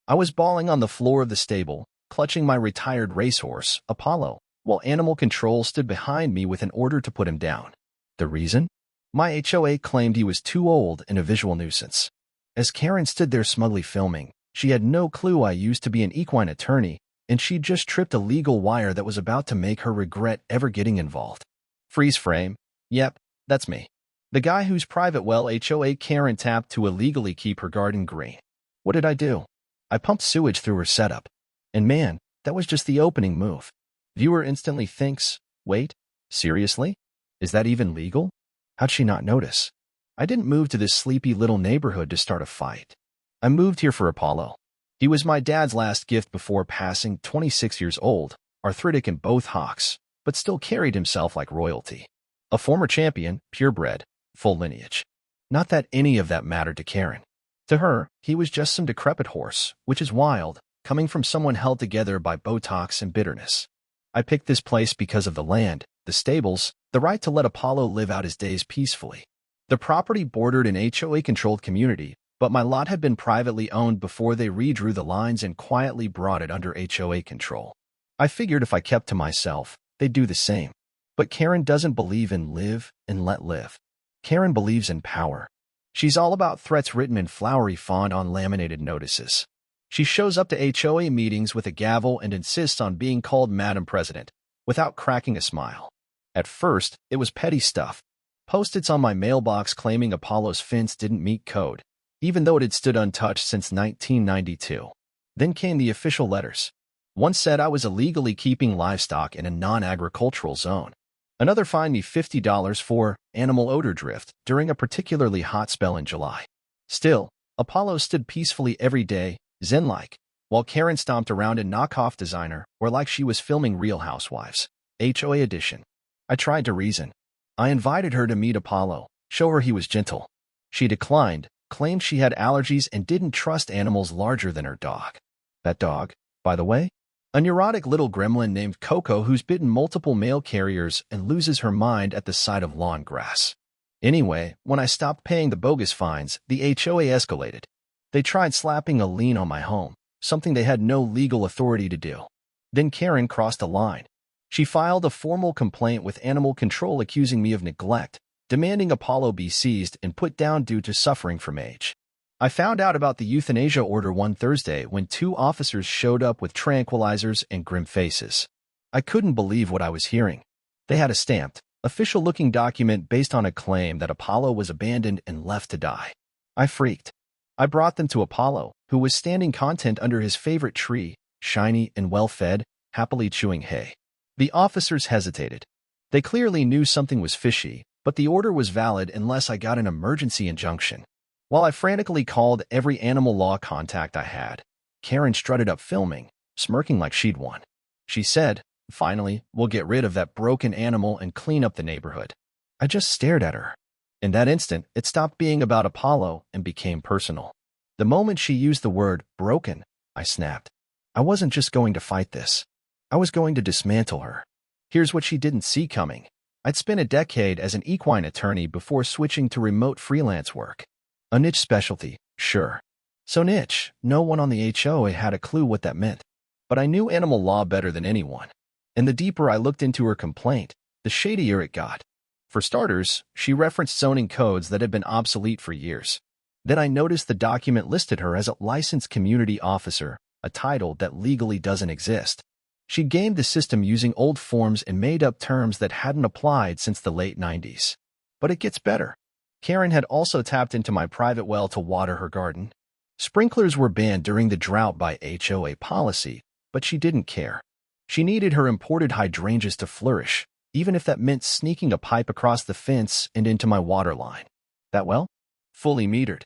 I was bawling on the floor of the stable, clutching my retired racehorse, Apollo, while animal control stood behind me with an order to put him down. The reason? My HOA claimed he was too old and a visual nuisance. As Karen stood there smugly filming, she had no clue I used to be an equine attorney, and she'd just tripped a legal wire that was about to make her regret ever getting involved. Freeze frame. Yep, that's me. The guy whose private well HOA Karen tapped to illegally keep her garden green. What did I do? I pumped sewage through her setup. And man, that was just the opening move. Viewer instantly thinks, wait, seriously? Is that even legal? How'd she not notice? I didn't move to this sleepy little neighborhood to start a fight. I moved here for Apollo. He was my dad's last gift before passing, 26 years old, arthritic in both hocks, but still carried himself like royalty. A former champion, purebred, full lineage. Not that any of that mattered to Karen. To her, he was just some decrepit horse, which is wild, coming from someone held together by Botox and bitterness. I picked this place because of the land, the stables, the right to let Apollo live out his days peacefully. The property bordered an HOA-controlled community, but my lot had been privately owned before they redrew the lines and quietly brought it under HOA control. I figured if I kept to myself, they'd do the same. But Karen doesn't believe in live and let live. Karen believes in power. She's all about threats written in flowery font on laminated notices. She shows up to HOA meetings with a gavel and insists on being called Madam President, without cracking a smile. At first, it was petty stuff. Post-its on my mailbox claiming Apollo's fence didn't meet code, even though it had stood untouched since 1992. Then came the official letters. One said I was illegally keeping livestock in a non-agricultural zone. Another fined me $50 for animal odor drift during a particularly hot spell in July. Still, Apollo stood peacefully every day, zen-like, while Karen stomped around in knockoff designer or like she was filming Real Housewives. HOA edition. I tried to reason. I invited her to meet Apollo, show her he was gentle. She declined, claimed she had allergies and didn't trust animals larger than her dog. That dog, by the way? A neurotic little gremlin named Coco who's bitten multiple mail carriers and loses her mind at the sight of lawn grass. Anyway, when I stopped paying the bogus fines, the HOA escalated. They tried slapping a lien on my home, something they had no legal authority to do. Then Karen crossed a line. She filed a formal complaint with animal control accusing me of neglect, demanding Apollo be seized and put down due to suffering from age. I found out about the euthanasia order one Thursday when 2 officers showed up with tranquilizers and grim faces. I couldn't believe what I was hearing. They had a stamped, official-looking document based on a claim that Apollo was abandoned and left to die. I freaked. I brought them to Apollo, who was standing content under his favorite tree, shiny and well-fed, happily chewing hay. The officers hesitated. They clearly knew something was fishy, but the order was valid unless I got an emergency injunction. While I frantically called every animal law contact I had, Karen strutted up filming, smirking like she'd won. She said, "Finally, we'll get rid of that broken animal and clean up the neighborhood." I just stared at her. In that instant, it stopped being about Apollo and became personal. The moment she used the word broken, I snapped. I wasn't just going to fight this. I was going to dismantle her. Here's what she didn't see coming. I'd spent a decade as an equine attorney before switching to remote freelance work. A niche specialty, sure. So niche, no one on the HOA had a clue what that meant. But I knew animal law better than anyone. And the deeper I looked into her complaint, the shadier it got. For starters, she referenced zoning codes that had been obsolete for years. Then I noticed the document listed her as a licensed community officer, a title that legally doesn't exist. She gamed the system using old forms and made up terms that hadn't applied since the late 90s. But it gets better. Karen had also tapped into my private well to water her garden. Sprinklers were banned during the drought by HOA policy, but she didn't care. She needed her imported hydrangeas to flourish, even if that meant sneaking a pipe across the fence and into my water line. That well? Fully metered.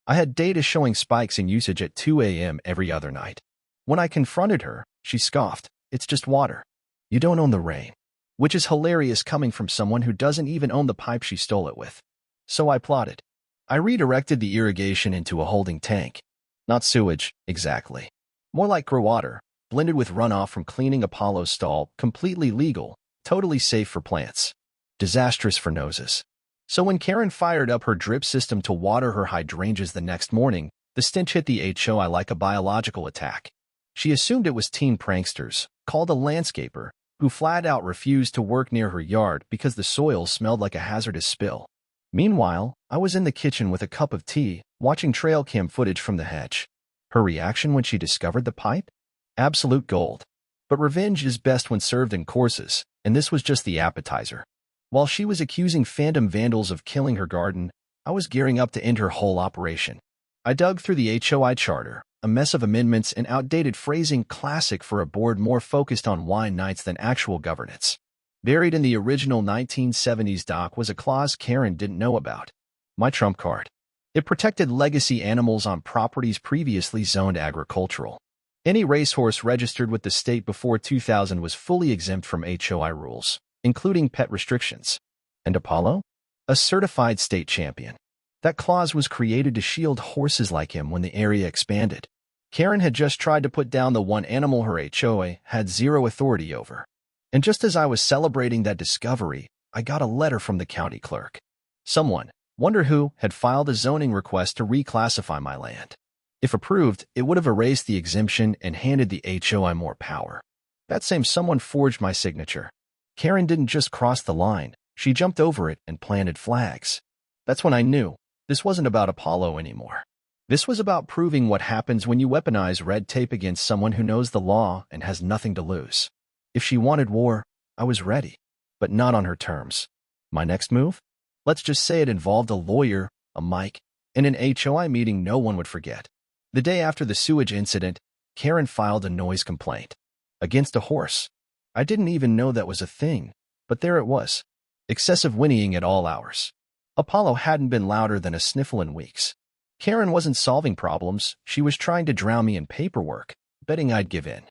I had data showing spikes in usage at 2 a.m. every other night. When I confronted her, she scoffed. "It's just water. You don't own the rain." Which is hilarious coming from someone who doesn't even own the pipe she stole it with. So I plotted. I redirected the irrigation into a holding tank. Not sewage, exactly. More like grow water, blended with runoff from cleaning Apollo's stall, completely legal, totally safe for plants. Disastrous for noses. So when Karen fired up her drip system to water her hydrangeas the next morning, the The stench hit the HOA like a biological attack. She assumed it was teen pranksters, called a landscaper, who flat out refused to work near her yard because the soil smelled like a hazardous spill. Meanwhile, I was in the kitchen with a cup of tea, watching trail cam footage from the hedge. Her reaction when she discovered the pipe? Absolute gold. But revenge is best when served in courses, and this was just the appetizer. While she was accusing phantom vandals of killing her garden, I was gearing up to end her whole operation. I dug through the HOI charter, a mess of amendments and outdated phrasing classic for a board more focused on wine nights than actual governance. Buried in the original 1970s doc was a clause Karen didn't know about. My trump card. It protected legacy animals on properties previously zoned agricultural. Any racehorse registered with the state before 2000 was fully exempt from HOI rules, including pet restrictions. And Apollo? A certified state champion. That clause was created to shield horses like him when the area expanded. Karen had just tried to put down the one animal her HOA had zero authority over. And just as I was celebrating that discovery, I got a letter from the county clerk. Someone, wonder who, had filed a zoning request to reclassify my land. If approved, it would have erased the exemption and handed the HOI more power. That same someone forged my signature. Karen didn't just cross the line, she jumped over it and planted flags. That's when I knew this wasn't about Apollo anymore. This was about proving what happens when you weaponize red tape against someone who knows the law and has nothing to lose. If she wanted war, I was ready, but not on her terms. My next move? Let's just say it involved a lawyer, a mic, and an HOI meeting no one would forget. The day after the sewage incident, Karen filed a noise complaint. Against a horse. I didn't even know that was a thing, but there it was. Excessive whinnying at all hours. Apollo hadn't been louder than a sniffle in weeks. Karen wasn't solving problems, she was trying to drown me in paperwork, betting I'd give in.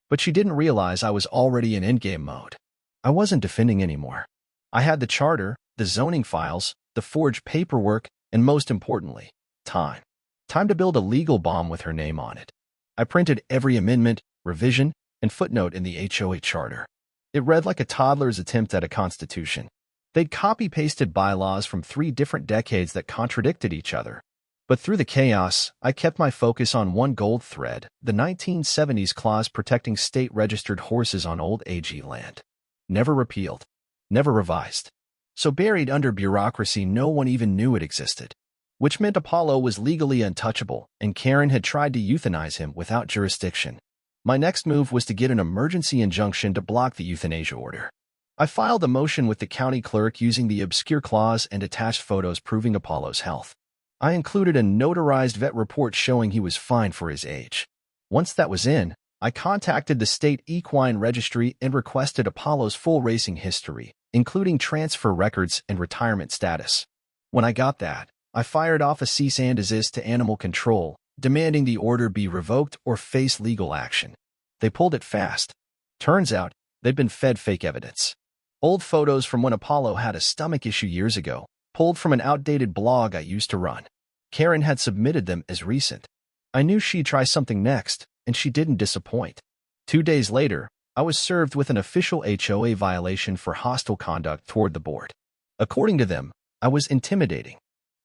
But she didn't realize I was already in endgame mode. I wasn't defending anymore. I had the charter, the zoning files, the forged paperwork, and most importantly, time. Time to build a legal bomb with her name on it. I printed every amendment, revision, and footnote in the HOA charter. It read like a toddler's attempt at a constitution. They'd copy-pasted bylaws from 3 different decades that contradicted each other. But through the chaos, I kept my focus on one gold thread, the 1970s clause protecting state-registered horses on old AG land. Never repealed. Never revised. So buried under bureaucracy no one even knew it existed. Which meant Apollo was legally untouchable, and Karen had tried to euthanize him without jurisdiction. My next move was to get an emergency injunction to block the euthanasia order. I filed a motion with the county clerk using the obscure clause and attached photos proving Apollo's health. I included a notarized vet report showing he was fine for his age. Once that was in, I contacted the state equine registry and requested Apollo's full racing history, including transfer records and retirement status. When I got that, I fired off a cease and desist to animal control, demanding the order be revoked or face legal action. They pulled it fast. Turns out, they'd been fed fake evidence. Old photos from when Apollo had a stomach issue years ago, pulled from an outdated blog I used to run. Karen had submitted them as recent. I knew she'd try something next, and she didn't disappoint. 2 days later, I was served with an official HOA violation for hostile conduct toward the board. According to them, I was intimidating.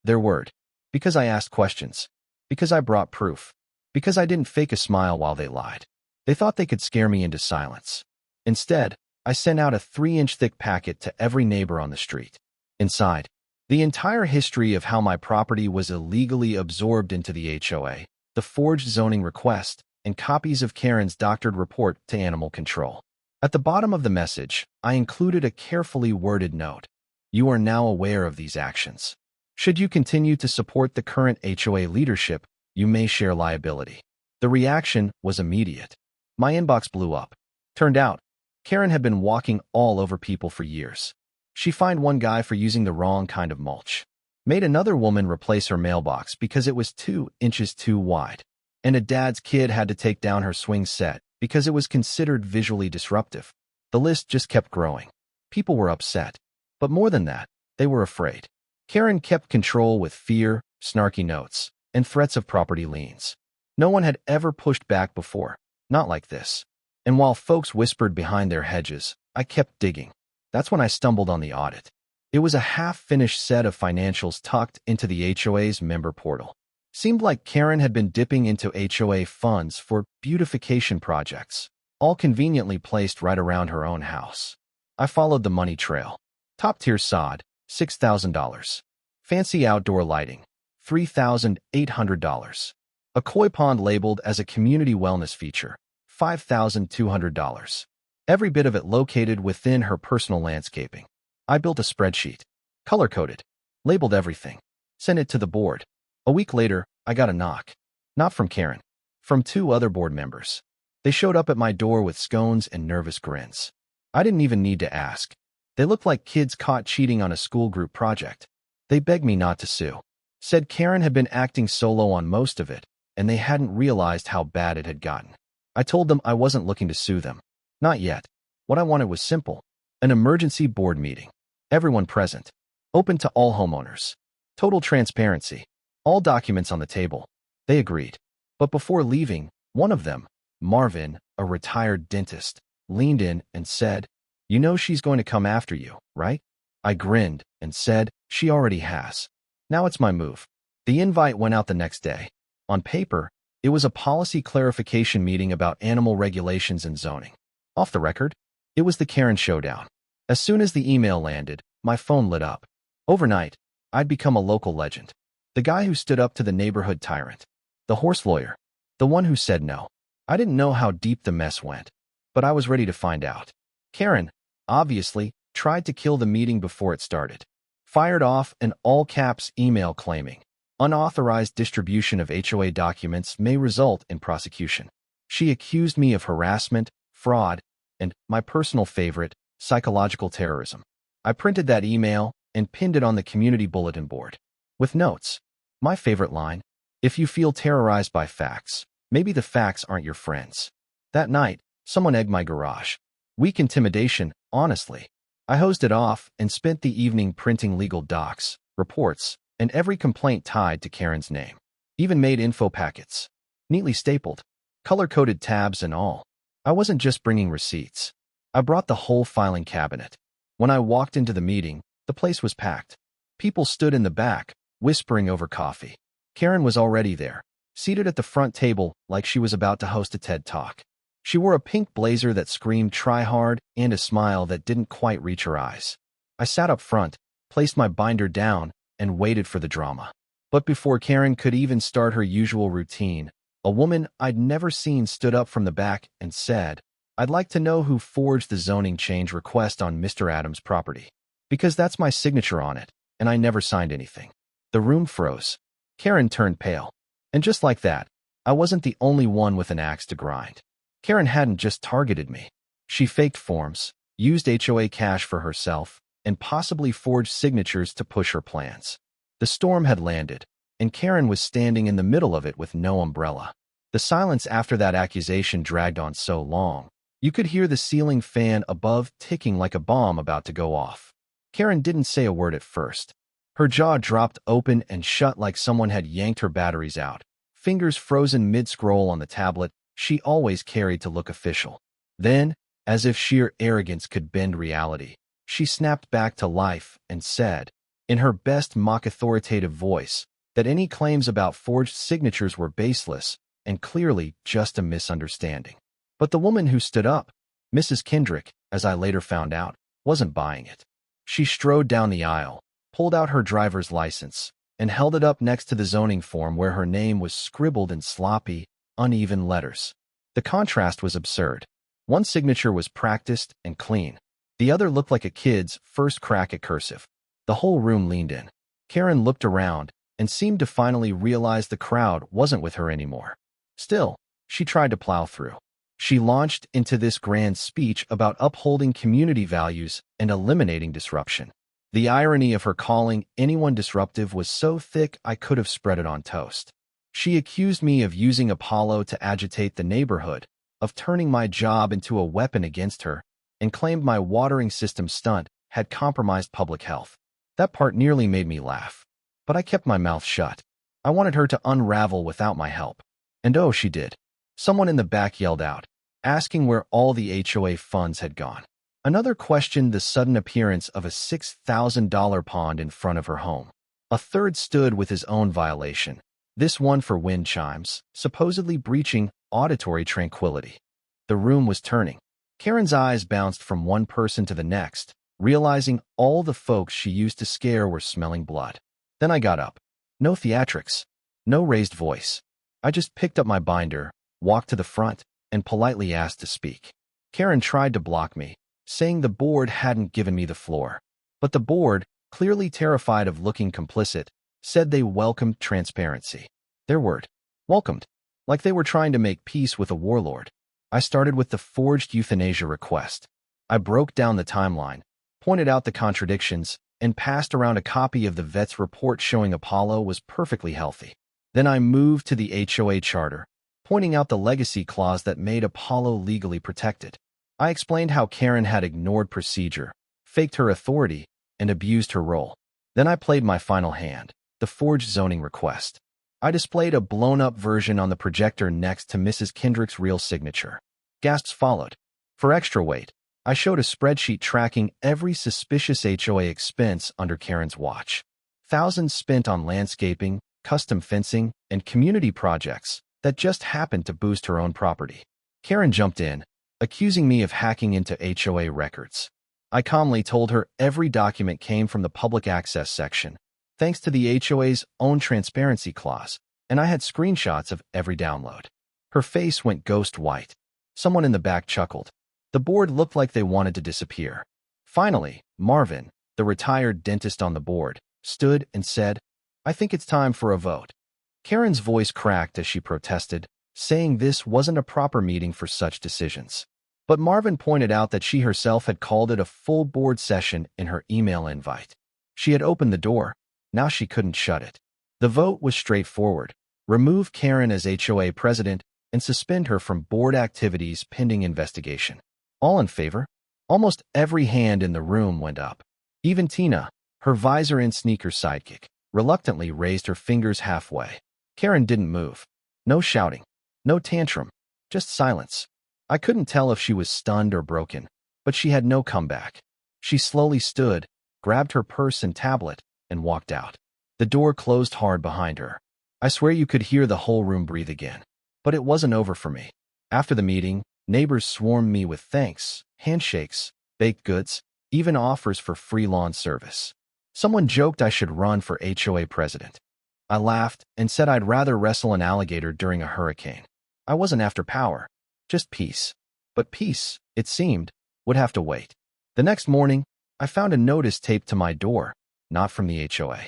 Their word. Because I asked questions. Because I brought proof. Because I didn't fake a smile while they lied. They thought they could scare me into silence. Instead, I sent out a 3-inch thick packet to every neighbor on the street. Inside, the entire history of how my property was illegally absorbed into the HOA, the forged zoning request, and copies of Karen's doctored report to animal control. At the bottom of the message, I included a carefully worded note. You are now aware of these actions. Should you continue to support the current HOA leadership, you may share liability. The reaction was immediate. My inbox blew up. Turned out, Karen had been walking all over people for years. She fined one guy for using the wrong kind of mulch. Made another woman replace her mailbox because it was 2 inches too wide. And a dad's kid had to take down her swing set because it was considered visually disruptive. The list just kept growing. People were upset. But more than that, they were afraid. Karen kept control with fear, snarky notes, and threats of property liens. No one had ever pushed back before, not like this. And while folks whispered behind their hedges, I kept digging. That's when I stumbled on the audit. It was a half-finished set of financials tucked into the HOA's member portal. Seemed like Karen had been dipping into HOA funds for beautification projects, all conveniently placed right around her own house. I followed the money trail. Top-tier sod, $6,000. Fancy outdoor lighting, $3,800. A koi pond labeled as a community wellness feature, $5,200. Every bit of it located within her personal landscaping. I built a spreadsheet, color-coded, labeled everything, sent it to the board. A week later, I got a knock. Not from Karen, from 2 other board members. They showed up at my door with scones and nervous grins. I didn't even need to ask. They looked like kids caught cheating on a school group project. They begged me not to sue. Said Karen had been acting solo on most of it, and they hadn't realized how bad it had gotten. I told them I wasn't looking to sue them. Not yet. What I wanted was simple. An emergency board meeting. Everyone present. Open to all homeowners. Total transparency. All documents on the table. They agreed. But before leaving, one of them, Marvin, a retired dentist, leaned in and said, "You know she's going to come after you, right?" I grinned and said, "She already has. Now it's my move." The invite went out the next day. On paper, it was a policy clarification meeting about animal regulations and zoning. Off the record, it was the Karen showdown. As soon as the email landed, my phone lit up. Overnight, I'd become a local legend. The guy who stood up to the neighborhood tyrant. The horse lawyer. The one who said no. I didn't know how deep the mess went, but I was ready to find out. Karen, obviously, tried to kill the meeting before it started. Fired off an all-caps email claiming, "Unauthorized distribution of HOA documents may result in prosecution." She accused me of harassment, fraud, and, my personal favorite, psychological terrorism. I printed that email and pinned it on the community bulletin board. With notes. My favorite line, "If you feel terrorized by facts, maybe the facts aren't your friends." That night, someone egged my garage. Weak intimidation, honestly. I hosed it off and spent the evening printing legal docs, reports, and every complaint tied to Karen's name. Even made info packets. Neatly stapled. Color-coded tabs and all. I wasn't just bringing receipts. I brought the whole filing cabinet. When I walked into the meeting, the place was packed. People stood in the back, whispering over coffee. Karen was already there, seated at the front table like she was about to host a TED Talk. She wore a pink blazer that screamed "try hard" and a smile that didn't quite reach her eyes. I sat up front, placed my binder down, and waited for the drama. But before Karen could even start her usual routine, a woman I'd never seen stood up from the back and said, "I'd like to know who forged the zoning change request on Mr. Adams' property. Because that's my signature on it, and I never signed anything." The room froze. Karen turned pale. And just like that, I wasn't the only one with an axe to grind. Karen hadn't just targeted me. She faked forms, used HOA cash for herself, and possibly forged signatures to push her plans. The storm had landed, and Karen was standing in the middle of it with no umbrella. The silence after that accusation dragged on so long, you could hear the ceiling fan above ticking like a bomb about to go off. Karen didn't say a word at first. Her jaw dropped open and shut like someone had yanked her batteries out, fingers frozen mid-scroll on the tablet she always carried to look official. Then, as if sheer arrogance could bend reality, she snapped back to life and said, in her best mock-authoritative voice, that any claims about forged signatures were baseless and clearly just a misunderstanding. But the woman who stood up, Mrs. Kendrick, as I later found out, wasn't buying it. She strode down the aisle, pulled out her driver's license, and held it up next to the zoning form where her name was scribbled in sloppy, uneven letters. The contrast was absurd. One signature was practiced and clean. The other looked like a kid's first crack at cursive. The whole room leaned in. Karen looked around and seemed to finally realize the crowd wasn't with her anymore. Still, she tried to plow through. She launched into this grand speech about upholding community values and eliminating disruption. The irony of her calling anyone disruptive was so thick I could have spread it on toast. She accused me of using Apollo to agitate the neighborhood, of turning my job into a weapon against her, and claimed my watering system stunt had compromised public health. That part nearly made me laugh. But I kept my mouth shut. I wanted her to unravel without my help. And oh, she did. Someone in the back yelled out, asking where all the HOA funds had gone. Another questioned the sudden appearance of a $6,000 pond in front of her home. A third stood with his own violation. This one for wind chimes, supposedly breaching auditory tranquility. The room was turning. Karen's eyes bounced from one person to the next, realizing all the folks she used to scare were smelling blood. Then I got up. No theatrics. No raised voice. I just picked up my binder, walked to the front, and politely asked to speak. Karen tried to block me, saying the board hadn't given me the floor. But the board, clearly terrified of looking complicit, said they welcomed transparency. Their word. Welcomed. Like they were trying to make peace with a warlord. I started with the forged euthanasia request. I broke down the timeline, pointed out the contradictions, and passed around a copy of the vet's report showing Apollo was perfectly healthy. Then I moved to the HOA charter, pointing out the legacy clause that made Apollo legally protected. I explained how Karen had ignored procedure, faked her authority, and abused her role. Then I played my final hand, the forged zoning request. I displayed a blown-up version on the projector next to Mrs. Kendrick's real signature. Gasps followed. For extra weight, I showed a spreadsheet tracking every suspicious HOA expense under Karen's watch. Thousands spent on landscaping, custom fencing, and community projects that just happened to boost her own property. Karen jumped in, accusing me of hacking into HOA records. I calmly told her every document came from the public access section, thanks to the HOA's own transparency clause, and I had screenshots of every download. Her face went ghost white. Someone in the back chuckled. The board looked like they wanted to disappear. Finally, Marvin, the retired dentist on the board, stood and said, "I think it's time for a vote." Karen's voice cracked as she protested, saying this wasn't a proper meeting for such decisions. But Marvin pointed out that she herself had called it a full board session in her email invite. She had opened the door. Now she couldn't shut it. The vote was straightforward. Remove Karen as HOA president and suspend her from board activities pending investigation. All in favor? Almost every hand in the room went up. Even Tina, her visor and sneaker sidekick, reluctantly raised her fingers halfway. Karen didn't move. No shouting. No tantrum. Just silence. I couldn't tell if she was stunned or broken, but she had no comeback. She slowly stood, grabbed her purse and tablet, and walked out. The door closed hard behind her. I swear you could hear the whole room breathe again. But it wasn't over for me. After the meeting, neighbors swarmed me with thanks, handshakes, baked goods, even offers for free lawn service. Someone joked I should run for HOA president. I laughed and said I'd rather wrestle an alligator during a hurricane. I wasn't after power, just peace. But peace, it seemed, would have to wait. The next morning, I found a notice taped to my door, not from the HOA.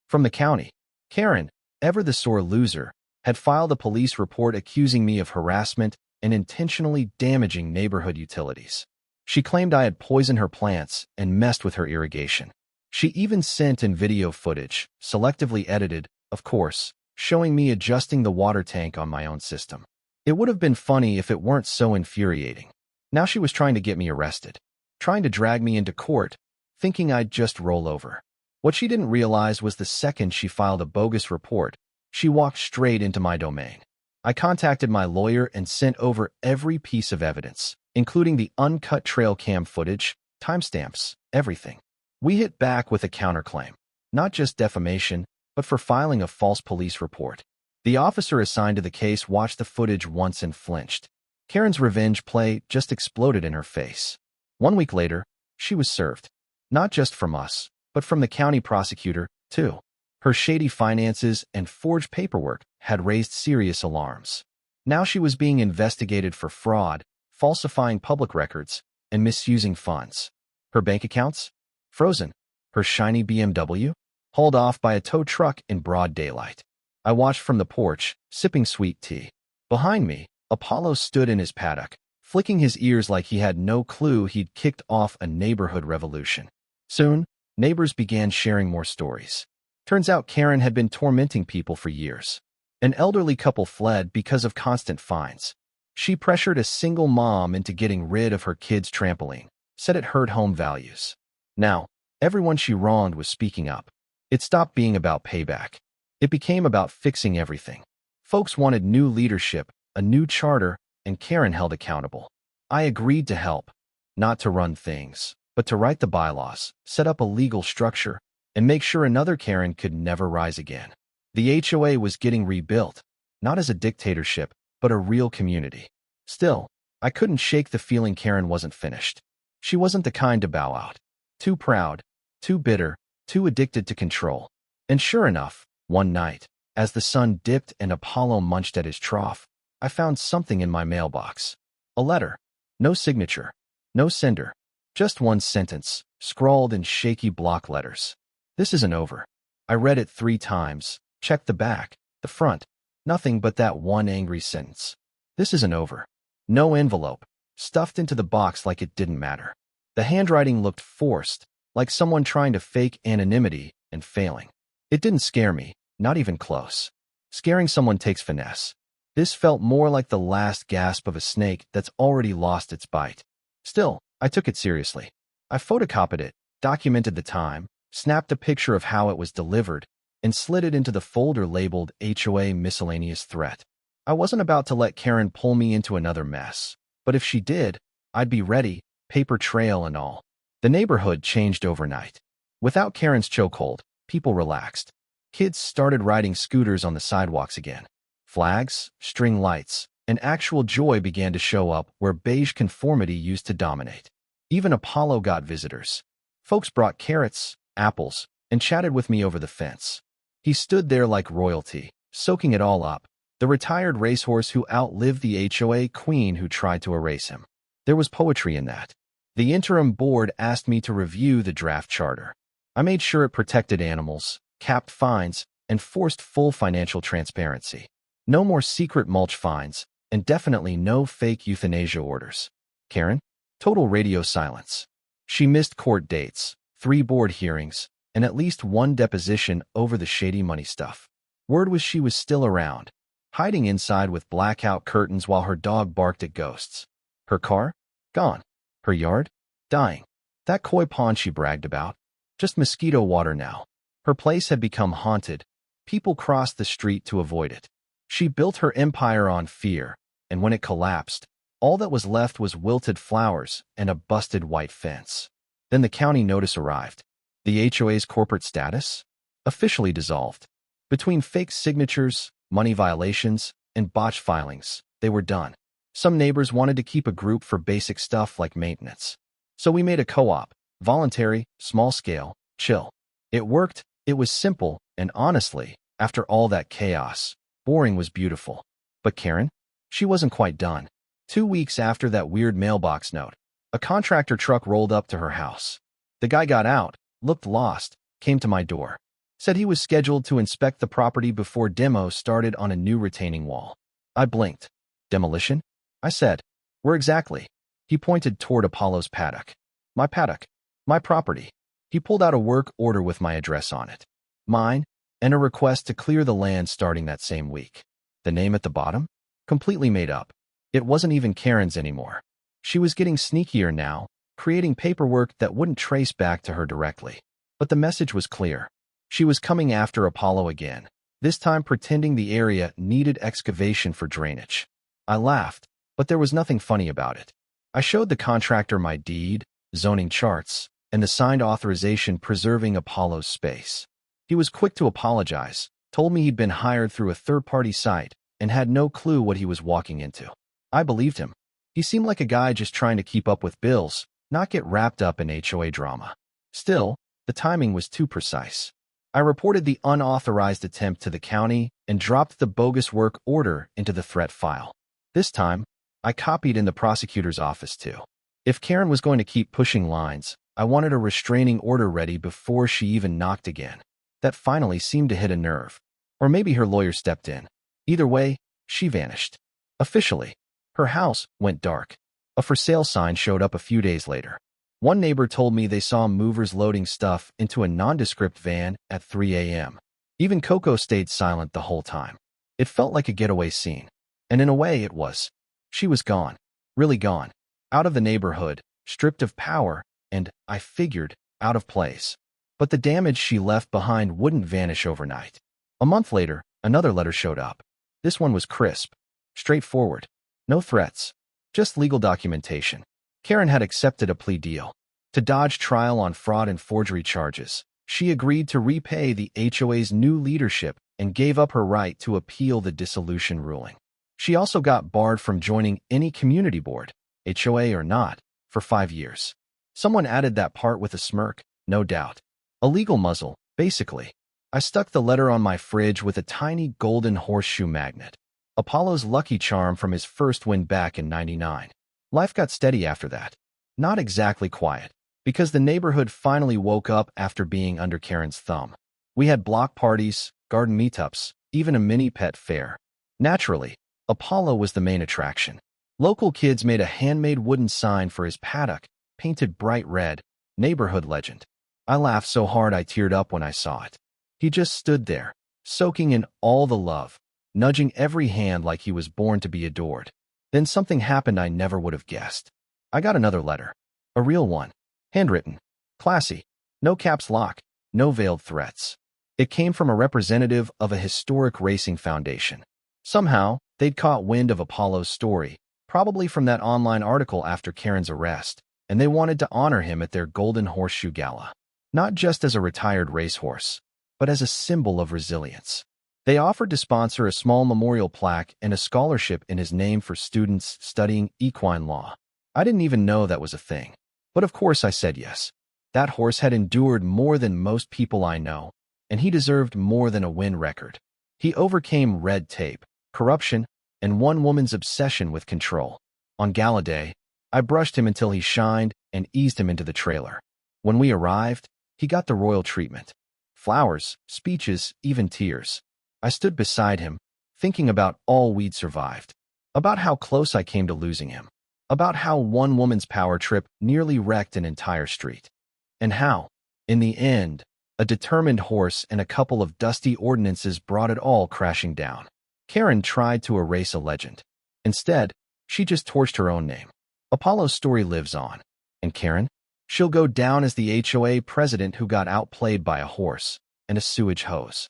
From the county. Karen, ever the sore loser, had filed a police report accusing me of harassment and intentionally damaging neighborhood utilities. She claimed I had poisoned her plants and messed with her irrigation. She even sent in video footage, selectively edited, of course, showing me adjusting the water tank on my own system. It would have been funny if it weren't so infuriating. Now she was trying to get me arrested, trying to drag me into court, thinking I'd just roll over. What she didn't realize was the second she filed a bogus report, she walked straight into my domain. I contacted my lawyer and sent over every piece of evidence, including the uncut trail cam footage, timestamps, everything. We hit back with a counterclaim, not just defamation, but for filing a false police report. The officer assigned to the case watched the footage once and flinched. Karen's revenge play just exploded in her face. 1 week later, she was served. Not just from us, but from the county prosecutor, too. Her shady finances and forged paperwork had raised serious alarms. Now she was being investigated for fraud, falsifying public records, and misusing funds. Her bank accounts? Frozen. Her shiny BMW? Hauled off by a tow truck in broad daylight. I watched from the porch, sipping sweet tea. Behind me, Apollo stood in his paddock, flicking his ears like he had no clue he'd kicked off a neighborhood revolution. Soon, neighbors began sharing more stories. Turns out Karen had been tormenting people for years. An elderly couple fled because of constant fines. She pressured a single mom into getting rid of her kid's trampoline, said it hurt home values. Now, everyone she wronged was speaking up. It stopped being about payback. It became about fixing everything. Folks wanted new leadership, a new charter, and Karen held accountable. I agreed to help, not to run things, but to write the bylaws, set up a legal structure, and make sure another Karen could never rise again. The HOA was getting rebuilt, not as a dictatorship, but a real community. Still, I couldn't shake the feeling Karen wasn't finished. She wasn't the kind to bow out. Too proud, too bitter, too addicted to control. And sure enough, one night, as the sun dipped and Apollo munched at his trough, I found something in my mailbox. A letter. No signature. No sender. Just one sentence, scrawled in shaky block letters. This isn't over. I read it 3 times, checked the back, the front. Nothing but that one angry sentence. This isn't over. No envelope, stuffed into the box like it didn't matter. The handwriting looked forced, like someone trying to fake anonymity and failing. It didn't scare me, not even close. Scaring someone takes finesse. This felt more like the last gasp of a snake that's already lost its bite. Still, I took it seriously. I photocopied it, documented the time, snapped a picture of how it was delivered, and slid it into the folder labeled HOA Miscellaneous Threat. I wasn't about to let Karen pull me into another mess, but if she did, I'd be ready, paper trail and all. The neighborhood changed overnight. Without Karen's chokehold, people relaxed. Kids started riding scooters on the sidewalks again. Flags, string lights, and actual joy began to show up where beige conformity used to dominate. Even Apollo got visitors. Folks brought carrots, apples, and chatted with me over the fence. He stood there like royalty, soaking it all up, the retired racehorse who outlived the HOA queen who tried to erase him. There was poetry in that. The interim board asked me to review the draft charter. I made sure it protected animals, capped fines, and forced full financial transparency. No more secret mulch fines, and definitely no fake euthanasia orders. Karen? Total radio silence. She missed court dates, 3 board hearings, and at least 1 deposition over the shady money stuff. Word was she was still around, hiding inside with blackout curtains while her dog barked at ghosts. Her car? Gone. Her yard? Dying. That koi pond she bragged about? Just mosquito water now. Her place had become haunted. People crossed the street to avoid it. She built her empire on fear, and when it collapsed, all that was left was wilted flowers and a busted white fence. Then the county notice arrived. The HOA's corporate status? Officially dissolved. Between fake signatures, money violations, and botched filings, they were done. Some neighbors wanted to keep a group for basic stuff like maintenance. So we made a co-op, voluntary, small scale, chill. It worked, it was simple, and honestly, after all that chaos, boring was beautiful. But Karen? She wasn't quite done. 2 weeks after that weird mailbox note, a contractor truck rolled up to her house. The guy got out, looked lost, came to my door. Said he was scheduled to inspect the property before demo started on a new retaining wall. I blinked. Demolition? I said. Where exactly? He pointed toward Apollo's paddock. My paddock. My property. He pulled out a work order with my address on it. Mine, and a request to clear the land starting that same week. The name at the bottom? Completely made up. It wasn't even Karen's anymore. She was getting sneakier now, creating paperwork that wouldn't trace back to her directly. But the message was clear. She was coming after Apollo again, this time pretending the area needed excavation for drainage. I laughed, but there was nothing funny about it. I showed the contractor my deed, zoning charts, and the signed authorization preserving Apollo's space. He was quick to apologize, told me he'd been hired through a third-party site, and had no clue what he was walking into. I believed him. He seemed like a guy just trying to keep up with bills, not get wrapped up in HOA drama. Still, the timing was too precise. I reported the unauthorized attempt to the county and dropped the bogus work order into the threat file. This time, I copied in the prosecutor's office too. If Karen was going to keep pushing lines, I wanted a restraining order ready before she even knocked again. That finally seemed to hit a nerve. Or maybe her lawyer stepped in. Either way, she vanished. Officially, her house went dark. A for sale sign showed up a few days later. One neighbor told me they saw movers loading stuff into a nondescript van at 3 a.m. Even Coco stayed silent the whole time. It felt like a getaway scene. And in a way it was. She was gone. Really gone. Out of the neighborhood, stripped of power, and, I figured, out of place. But the damage she left behind wouldn't vanish overnight. A month later, another letter showed up. This one was crisp. Straightforward. No threats. Just legal documentation. Karen had accepted a plea deal. To dodge trial on fraud and forgery charges, she agreed to repay the HOA's new leadership and gave up her right to appeal the dissolution ruling. She also got barred from joining any community board, HOA or not, for 5 years. Someone added that part with a smirk, no doubt. A legal muzzle, basically. I stuck the letter on my fridge with a tiny golden horseshoe magnet. Apollo's lucky charm from his first win back in '99. Life got steady after that. Not exactly quiet, because the neighborhood finally woke up after being under Karen's thumb. We had block parties, garden meetups, even a mini pet fair. Naturally, Apollo was the main attraction. Local kids made a handmade wooden sign for his paddock, painted bright red, neighborhood legend. I laughed so hard I teared up when I saw it. He just stood there, soaking in all the love, nudging every hand like he was born to be adored. Then something happened I never would have guessed. I got another letter. A real one. Handwritten. Classy. No caps lock. No veiled threats. It came from a representative of a historic racing foundation. Somehow, they'd caught wind of Apollo's story, probably from that online article after Karen's arrest, and they wanted to honor him at their Golden Horseshoe Gala. Not just as a retired racehorse, but as a symbol of resilience. They offered to sponsor a small memorial plaque and a scholarship in his name for students studying equine law. I didn't even know that was a thing. But of course I said yes. That horse had endured more than most people I know, and he deserved more than a win record. He overcame red tape, corruption, and one woman's obsession with control. On gala day, I brushed him until he shined and eased him into the trailer. When we arrived, he got the royal treatment. Flowers, speeches, even tears. I stood beside him, thinking about all we'd survived. About how close I came to losing him. About how one woman's power trip nearly wrecked an entire street. And how, in the end, a determined horse and a couple of dusty ordinances brought it all crashing down. Karen tried to erase a legend. Instead, she just torched her own name. Apollo's story lives on. And Karen? She'll go down as the HOA president who got outplayed by a horse and a sewage hose.